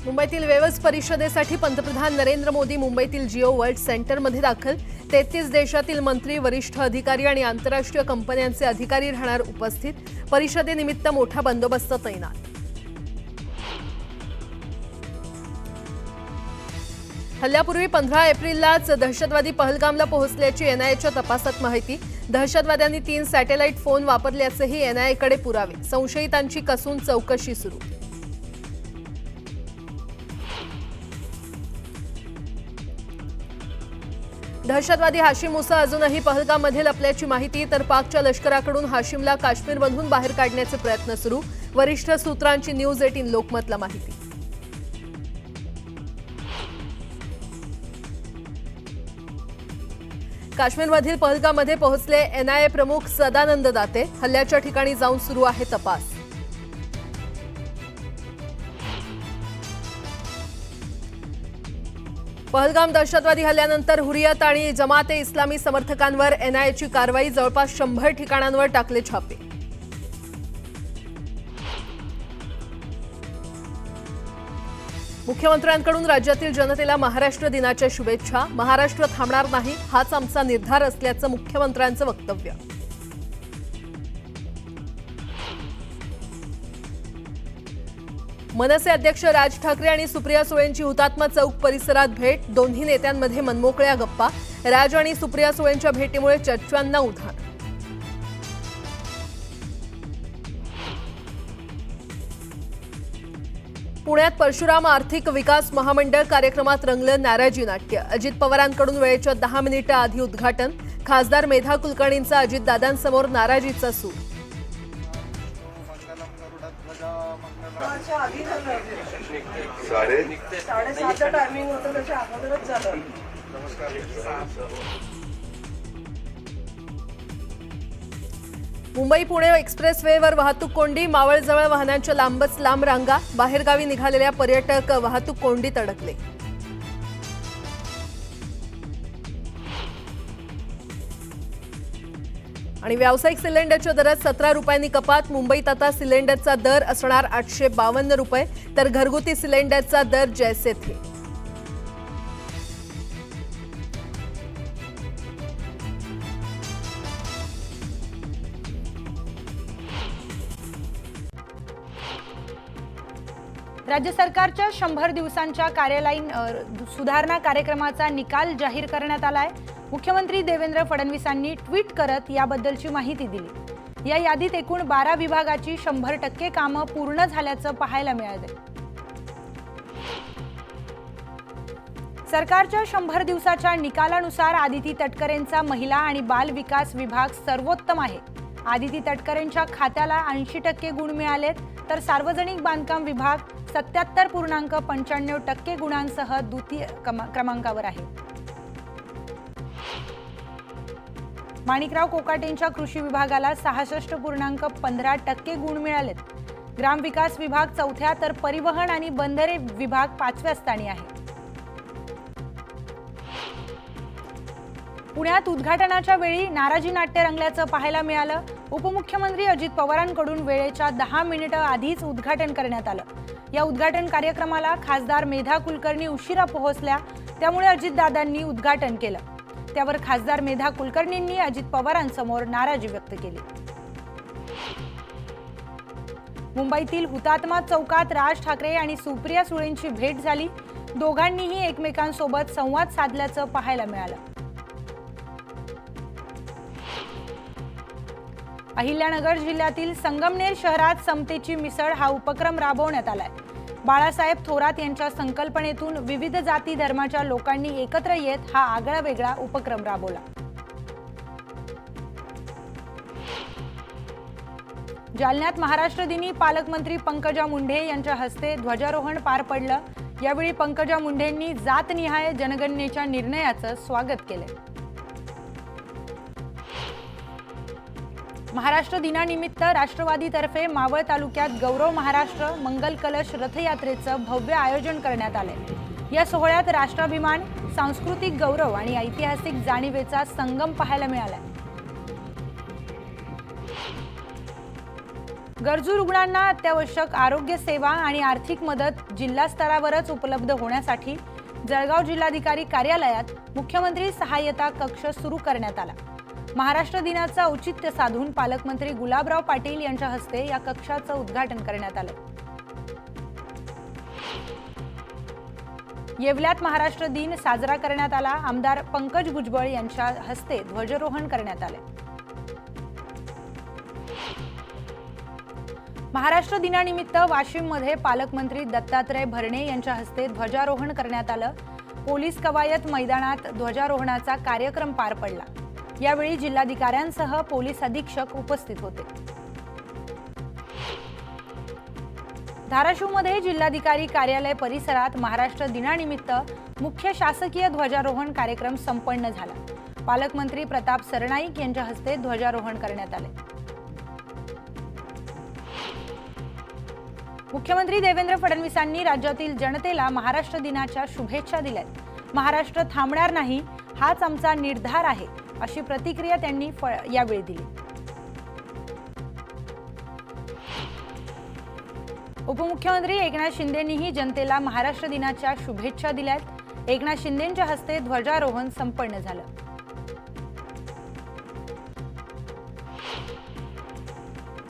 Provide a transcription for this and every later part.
मुंबईतील वेव्स परिषदेसाठी पंतप्रधान नरेंद्र मोदी मुंबईतील जिओ वर्ल्ड सेंटरमध्ये दाखल। 33 देशातील मंत्री, वरिष्ठ अधिकारी आणि आंतरराष्ट्रीय कंपन्यांचे अधिकारी राहणार उपस्थित। परिषदेनिमित्त मोठा बंदोबस्त तैनात। हल्ल्यापूर्वी 15 एप्रिललाच दहशतवादी पहलगामला पोहोचल्याची एनआयएच्या तपासात माहिती। दहशतवाद्यांनी 3 सॅटेलाइट फोन वापरल्याचेही एनआयएकडे पुरावे। संशयितांची कसून चौकशी सुरू। दहशतवादी हाशिम मुसा अजूनही पहलगाममध्ये लपल्याची माहिती। तर पाकच्या लष्कराकडून हाशिमला काश्मीरमधून बाहेर काढण्याचे प्रयत्न सुरू। वरिष्ठ सूत्रांची न्यूज 18 लोकमतला माहिती। काश्मीरमधील पहलगाममध्ये पोहोचले एनआयए प्रमुख सदानंद दाते। हल्ल्याच्या ठिकाणी जाऊन सुरू आहे तपास। पहलगाम दहशतवादी हल्ल्यानंतर हुरियत आणि जमाते इस्लामी समर्थकांवर एनआयएची कारवाई। जवळपास 100 ठिकाणांवर टाकले छापे। मुख्यमंत्र्यांकडून राज्यातील जनतेला महाराष्ट्र दिनाच्या शुभेच्छा। महाराष्ट्र थांबणार नाही, हाच आमचा निर्धार असल्याचं मुख्यमंत्र्यांचं वक्तव्य। मनसे अध्यक्ष राज ठाकरे आणि सुप्रिया सुळेंची हुतात्मा चौक परिसरात भेट। दोन्ही नेत्यांमध्ये मनमोकळ्या गप्पा। राज आणि सुप्रिया सुळेंच्या भेटीमुळे चर्चांना उधाण। पुण्यात परशुराम आर्थिक विकास महामंडळ कार्यक्रमात रंगलं नाराजी नाट्य। अजित पवारांकडून वेळेच्या 10 मिनिटं आधी उद्घाटन। खासदार मेधा कुलकर्णींचा अजितदादांसमोर नाराजीचा सूर। मुंबई पुणे एक्सप्रेसवेवर वाहतूक कोंडी। मावळजवळ वाहनांच्या लांबच लांब रांगा। बाहेरगावी निघालेल्या पर्यटक वाहतूक कोंडीत अडकले। आणि व्यावसायिक सिलेंडरच्या दरात 17 रुपयांनी कपात। मुंबईत आता सिलेंडरचा दर असणार 852 रुपये, तर घरगुती सिलेंडरचा दर जैसे थे। राज्य सरकारच्या 100 दिवसांच्या कार्यालयीन सुधारणा कार्यक्रमाचा निकाल जाहीर करण्यात आलाय। मुख्यमंत्री देवेंद्र फडणवीसांनी ट्विट करत याबद्दलची माहिती दिली। या यादीत एकूण 12 विभागाची 100% कामं पूर्ण झाल्याचं पाहायला मिळालं। सरकारच्या 100 दिवसाच्या निकालानुसार आदिती तटकरेंचा महिला आणि बाल विकास विभाग सर्वोत्तम आहे। आदिती तटकरेंच्या खात्याला 80% गुण मिळालेत, तर सार्वजनिक बांधकाम विभाग 77.95% गुणांसह द्वितीय क्रमांकावर आहे। माणिकराव कोकाटेंच्या कृषी विभागाला 66.15% गुण मिळालेत। ग्रामविकास विभाग 4थ्या, तर परिवहन आणि बंदरे विभाग 5व्या स्थानी आहे। पुण्यात उद्घाटनाच्या वेळी नाराजी नाट्य रंगल्याचं पाहायला मिळालं। उपमुख्यमंत्री अजित पवारांकडून वेळेच्या 10 मिनिटं आधीच उद्घाटन करण्यात आलं। या उद्घाटन कार्यक्रमाला खासदार मेधा कुलकर्णी उशिरा पोहोचल्या, त्यामुळे अजितदादांनी उद्घाटन केलं। त्यावर खासदार मेधा कुलकर्णींनी अजित पवारांसमोर नाराजी व्यक्त केली। मुंबईतील हुतात्मा चौकात राज ठाकरे आणि सुप्रिया सुळेंची भेट झाली। दोघांनीही एकमेकांसोबत संवाद साधल्याचं पाहायला मिळालं। अहिल्यानगर जिल्ह्यातील संगमनेर शहरात समतेची मिसळ हा उपक्रम राबवण्यात आलाय। बाळासाहेब थोरात यांच्या संकल्पनेतून विविध जाती धर्माच्या लोकांनी एकत्र येत हा आगळा वेगळा उपक्रम राबवला। जालन्यात महाराष्ट्र दिनी पालकमंत्री पंकजा मुंडे यांच्या हस्ते ध्वजारोहण पार पडलं। यावेळी पंकजा मुंडेंनी जातनिहाय जनगणनेच्या निर्णयाचं स्वागत केले। महाराष्ट्र दिनानिमित्त राष्ट्रवादीतर्फे मावळ तालुक्यात गौरव महाराष्ट्र मंगल कलश रथयात्रेचं भव्य आयोजन करण्यात आले। या सोहळ्यात राष्ट्राभिमान, सांस्कृतिक गौरव आणि ऐतिहासिक जाणीवेचा संगम पाहायला मिळाला। गरजू रुग्णांना अत्यावश्यक आरोग्य सेवा आणि आर्थिक मदत जिल्हा स्तरावरच उपलब्ध होण्यासाठी जळगाव जिल्हाधिकारी कार्यालयात मुख्यमंत्री सहाय्यता कक्ष सुरू करण्यात आला। महाराष्ट्र दिनाचं औचित्य साधून पालकमंत्री गुलाबराव पाटील यांच्या हस्ते या कक्षाचं उद्घाटन करण्यात आलं। येवल्यात महाराष्ट्र दिन साजरा करण्यात आला। आमदार पंकज भुजबळ यांच्या हस्ते ध्वजारोहण करण्यात आले। महाराष्ट्र दिनानिमित्त वाशिममध्ये पालकमंत्री दत्तात्रय भरणे यांच्या हस्ते ध्वजारोहण करण्यात आलं। पोलीस कवायत मैदानात ध्वजारोहणाचा कार्यक्रम पार पडला। यावेळी जिल्हाधिकाऱ्यांसह पोलीस अधीक्षक उपस्थित होते। धाराशिवमध्ये जिल्हाधिकारी कार्यालय परिसरात महाराष्ट्र दिनानिमित्त मुख्य शासकीय ध्वजारोहण कार्यक्रम संपन्न झाला। पालकमंत्री प्रताप सरनाईक यांच्या हस्ते ध्वजारोहण करण्यात आले। मुख्यमंत्री देवेंद्र फडणवीसांनी राज्यातील जनतेला महाराष्ट्र दिनाच्या शुभेच्छा दिल्यात। महाराष्ट्र थांबणार नाही, हाच आमचा निर्धार आहे, अशी प्रतिक्रिया त्यांनी यावेळी दिली। उपमुख्यमंत्री एकनाथ शिंदेंनीही जनतेला महाराष्ट्र दिनाच्या शुभेच्छा दिल्यात। एकनाथ शिंदेंच्या हस्ते ध्वजारोहण संपन्न झालं।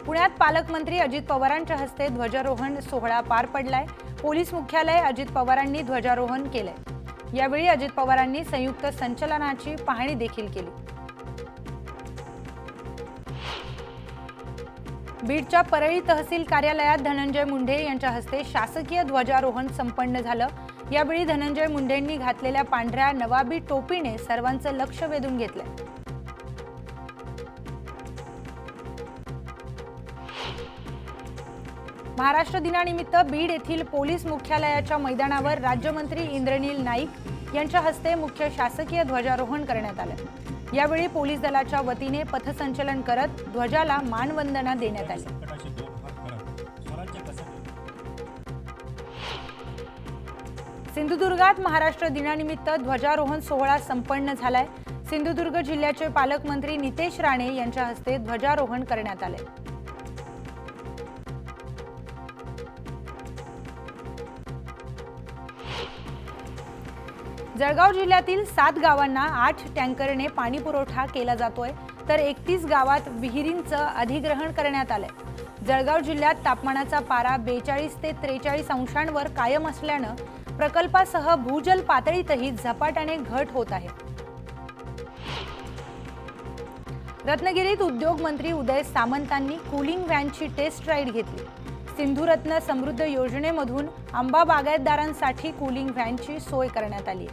पुण्यात पालकमंत्री अजित पवारांच्या हस्ते ध्वजारोहण सोहळा पार पडलाय। पोलीस मुख्यालय अजित पवारांनी ध्वजारोहण केलंय। यावेळी अजित पवारांनी संयुक्त संचलनाची पाहणी देखील केली। बीडच्या परळी तहसील कार्यालयात धनंजय मुंडे यांच्या हस्ते शासकीय ध्वजारोहण संपन्न झालं। यावेळी धनंजय मुंडेंनी घातलेल्या पांढऱ्या नवाबी टोपीने सर्वांचं लक्ष वेधून घेतलंय। महाराष्ट्र दिनानिमित्त बीड येथील पोलीस मुख्यालयाच्या मैदानावर राज्यमंत्री इंद्रनील नाईक यांच्या हस्ते मुख्य शासकीय ध्वजारोहण करण्यात आलं। यावेळी पोलीस दलाच्या वतीने पथसंचलन करत ध्वजाला मानवंदना देण्यात आली। सिंधुदुर्गात महाराष्ट्र दिनानिमित्त ध्वजारोहण सोहळा संपन्न झालाय। सिंधुदुर्ग जिल्ह्याचे पालकमंत्री नितेश राणे यांच्या हस्ते ध्वजारोहण करण्यात आले। जळगाव जिल्ह्यातील 7 गावांना 8 टँकरने पाणी पुरवठा केला जातोय, तर 31 गावात विहिरींचं अधिग्रहण करण्यात आलंय। जळगाव जिल्ह्यात तापमानाचा पारा 42 ते 43 अंशांवर कायम असल्यानं प्रकल्पासह भूजल पातळीतही झपाट्याने घट होत आहे। रत्नागिरीत उद्योग मंत्री उदय सामंतांनी कूलिंग व्हॅनची टेस्ट राईड घेतली। सिंधुरत्न समृद्ध योजनेमधून आंबा बागायतदारांसाठी कूलिंग व्हॅनची सोय करण्यात आली।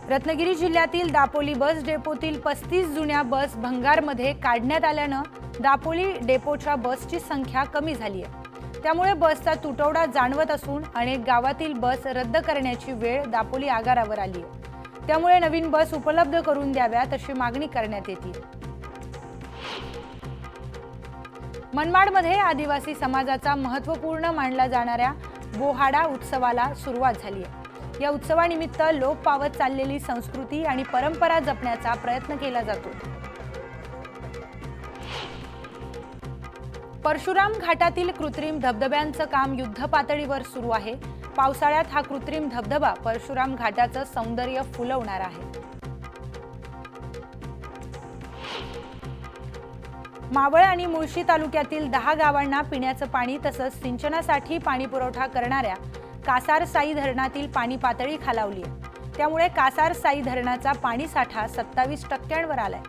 रत्नागिरी जिल्ह्यातील दापोली बस डेपोतील 35 जुन्या बस भंगारमध्ये काढण्यात आल्यानं दापोली डेपोच्या बसची संख्या कमी झाली आहे। त्यामुळे बसचा तुटवडा जाणवत असून अनेक गावातील बस रद्द करण्याची वेळ दापोली आगारावर आली आहे। त्यामुळे नवीन बस उपलब्ध करून द्याव्यात अशी मागणी करण्यात येते। मनमाडमध्ये आदिवासी समाजाचा महत्त्वपूर्ण मानला जाणाऱ्या बोहाडा उत्सवाला सुरुवात झाली आहे। या उत्सवानिमित्त लोप पावत चाललेली संस्कृती आणि परंपरा जपण्याचा प्रयत्न केला जातो। परशुराम घाटातील कृत्रिम धबधब्यांचं काम युद्धपातळीवर सुरू आहे। पावसाळ्यात हा कृत्रिम धबधबा परशुराम घाटाचं सौंदर्य फुलवणार आहे। मावळ आणि मुळशी तालुक्यातील 10 गावांना पिण्याचं पाणी तसंच सिंचनासाठी पाणी पुरवठा करणाऱ्या कासारसाई धरणातील पाणी पातळी खालावली आहे। त्यामुळे कासारसाई धरणाचा पाणीसाठा 27% आलाय।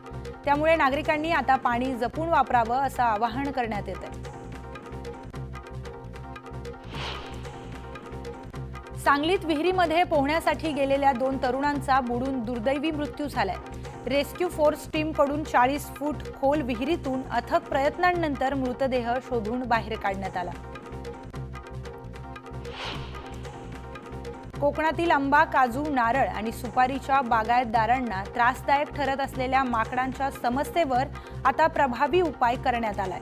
त्यामुळे नागरिकांनी आता पाणी जपून वापरावं असं आवाहन करण्यात येत आहे। सांगलीत विहिरीमध्ये पोहण्यासाठी गेलेल्या 2 तरुणांचा बुडून दुर्दैवी मृत्यू झालाय। रेस्क्यू फोर्स टीमकडून 40 फूट खोल विहिरीतून अथक प्रयत्नांनंतर मृतदेह शोधून बाहेर काढण्यात आला। कोकणातील आंबा, काजू, नारळ आणि सुपारीच्या बागायतदारांना त्रासदायक ठरत असलेल्या माकडांच्या समस्येवर आता प्रभावी उपाय करण्यात आलाय।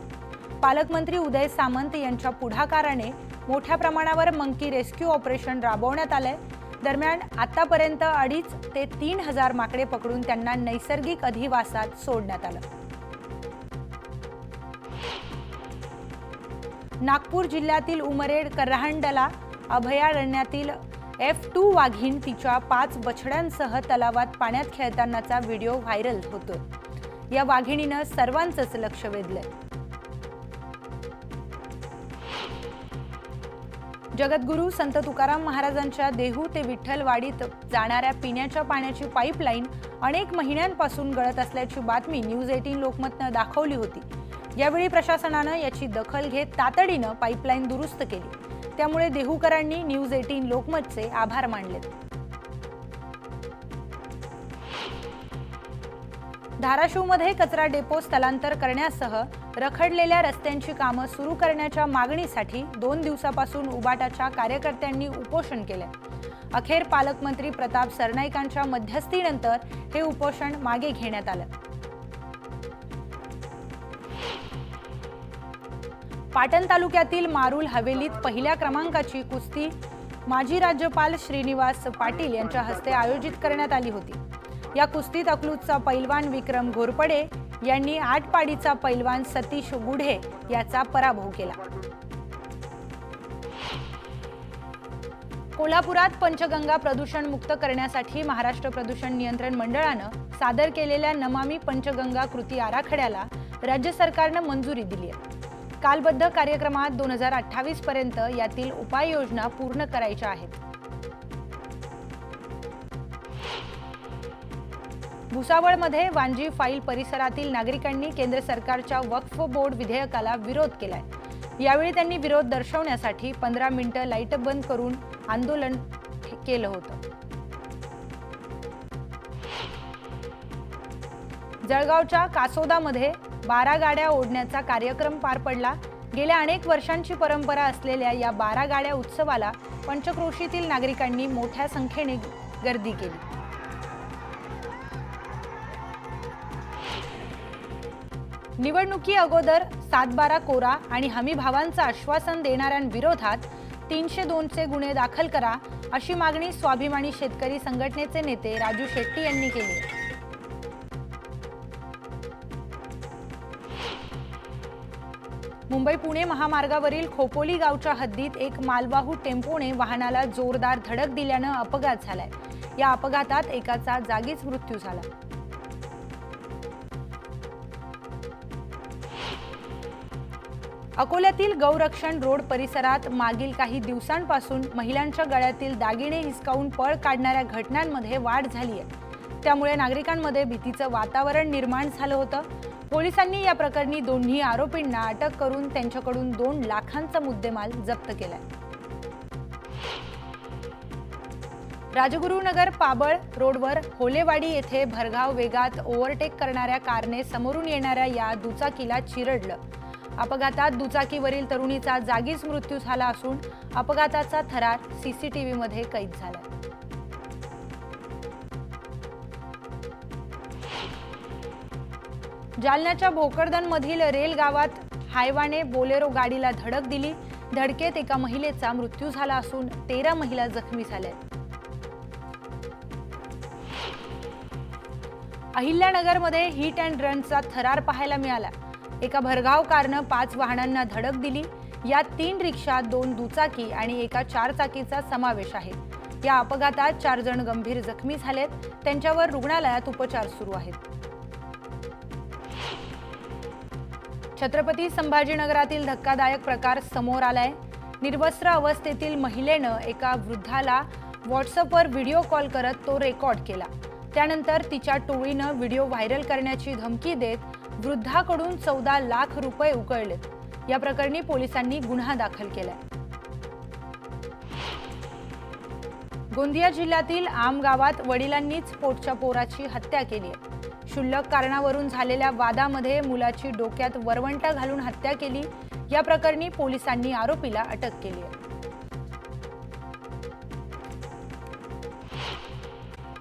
पालकमंत्री उदय सामंत यांच्या पुढाकाराने मोठ्या प्रमाणावर मंकी रेस्क्यू ऑपरेशन राबवण्यात आलंय। दरम्यान आतापर्यंत 2.5 ते 3 हजार माकडे पकडून त्यांना नैसर्गिक अधिवासात सोडण्यात आलं। नागपूर जिल्ह्यातील उमरेड करहांडला अभयारण्यातील F2 वाघीण तिच्या 5 बछड्यांसह तलावात पाण्यात खेळतानाचा व्हिडिओ व्हायरल होतोय। या वाघिणीनं सर्वांचंच लक्ष वेधलंय। जगद्गुरू संत तुकाराम महाराजांच्या देहू ते विठ्ठलवाडीत जाणाऱ्या पिण्याच्या पाण्याची पाईपलाईन अनेक महिन्यांपासून गळत असल्याची बातमी न्यूज 18 लोकमतनं दाखवली होती। यावेळी प्रशासनानं याची दखल घेत तातडीनं पाईपलाईन दुरुस्त केली। त्यामुळे देहूकरांनी न्यूज 18 लोकमतचे आभार मानले। धाराशिवमध्ये कचरा डेपो स्थलांतर करण्यासह रखडलेल्या रस्त्यांची कामं सुरू करण्याच्या मागणीसाठी 2 दिवसापासून उबाटाच्या कार्यकर्त्यांनी उपोषण केले। अखेर पालकमंत्री प्रताप सरनाईकांच्या मध्यस्थीनंतर हे उपोषण मागे घेण्यात आलं। पाटण तालुक्यातील मारुल हवेलीत पहिल्या क्रमांकाची कुस्ती माजी राज्यपाल श्रीनिवास पाटील यांच्या हस्ते आयोजित करण्यात आली होती। या कुस्तीत अकलूजचा पैलवान विक्रम घोरपडे यांनी 8 पाडीचा पैलवान सतीश गुढे याचा पराभव केला। कोल्हापुरात पंचगंगा प्रदूषण मुक्त करण्यासाठी महाराष्ट्र प्रदूषण नियंत्रण मंडळानं सादर केलेल्या नमामि पंचगंगा कृती आराखड्याला राज्य सरकारनं मंजुरी दिली आहे। कालबद्ध कार्यक्रमात 2028 पर्यंत यातील उपाययोजना पूर्ण करायच्या आहेत। भुसावळमध्ये वांजी फाईल परिसरातील नागरिकांनी केंद्र सरकारच्या वक्फ बोर्ड विधेयकाला विरोध केलाय। यावेळी त्यांनी विरोध दर्शवण्यासाठी 15 मिनिटं लाईट बंद करून आंदोलन केलं होतं। जळगावच्या कासोदामध्ये 12 गाड्या ओढण्याचा कार्यक्रम पार पडला। गेल्या अनेक वर्षांची परंपरा असलेल्या या 12 गाड्या उत्सवाला पंचक्रोशीतील नागरिकांनी मोठ्या संख्येने गर्दी केली। निवडणुकी अगोदर 7/12 कोरा आणि हमी भावांचं आश्वासन देणाऱ्यांविरोधात 302चे गुन्हे दाखल करा अशी मागणी स्वाभिमानी शेतकरी संघटनेचे नेते राजू शेट्टी यांनी केली। मुंबई पुणे महामार्गावरील खोपोली गावच्या हद्दीत एक मालवाहू टेम्पोने वाहनाला जोरदार धडक दिल्यानं अपघात झालाय। या अपघातात एकाचा जागीच मृत्यू झाला। अकोल्यातील गौरक्षण रोड परिसरात मागील काही दिवसांपासून महिलांच्या गळ्यातील दागिने हिसकावून पळ काढणाऱ्या घटनांमध्ये वाढ झाली आहे। त्यामुळे नागरिकांमध्ये भीतीचं वातावरण निर्माण झालं होतं। पोलिसांनी या प्रकरणी दोन्ही आरोपींना अटक करून त्यांच्याकडून 2 लाखांचा मुद्देमाल जप्त केलाय। राजगुरुनगर पाबळ रोडवर होलेवाडी येथे भरधाव वेगात ओव्हरटेक करणाऱ्या कारने समोरून येणाऱ्या या दुचाकीला चिरडलं। अपघातात दुचाकीवरील तरुणीचा जागीच मृत्यू झाला असून अपघाताचा थरार सीसीटीव्हीमध्ये कैद झाला। जालन्याच्या भोकरदनमधील रेल गावात हायवाने बोलेरो गाडीला धडक दिली। धडकेत एका महिलेचा मृत्यू झाला असून 13 महिला जखमी झाल्या। अहिल्यानगरमध्ये हिट अँड रनचा थरार पाहायला मिळाला। एका भरधाव कारनं 5 वाहनांना धडक दिली। यात 3 रिक्षा, 2 दुचाकी आणि एका 4 चाकीचा समावेश आहे। या अपघातात 4 जण गंभीर जखमी झालेत। त्यांच्यावर रुग्णालयात उपचार सुरू आहेत। छत्रपती संभाजीनगरातील धक्कादायक प्रकार समोर आलाय। निर्वस्त्र अवस्थेतील महिलेनं एका वृद्धाला व्हॉट्सअपवर व्हिडिओ कॉल करत तो रेकॉर्ड केला। त्यानंतर तिच्या टोळीनं व्हिडिओ व्हायरल करण्याची धमकी देत वृद्धाकडून 14 लाख रुपये उकळलेत। या प्रकरणी पोलिसांनी गुन्हा दाखल केलाय। गोंदिया जिल्ह्यातील आम गावात वडिलांनीच पोटच्या पोराची हत्या केली आहे। क्षुल्लक कारणावरून झालेल्या वादामध्ये मुलाची डोक्यात वरवंटा घालून हत्या केली। या प्रकरणी पोलिसांनी आरोपीला अटक केली आहे।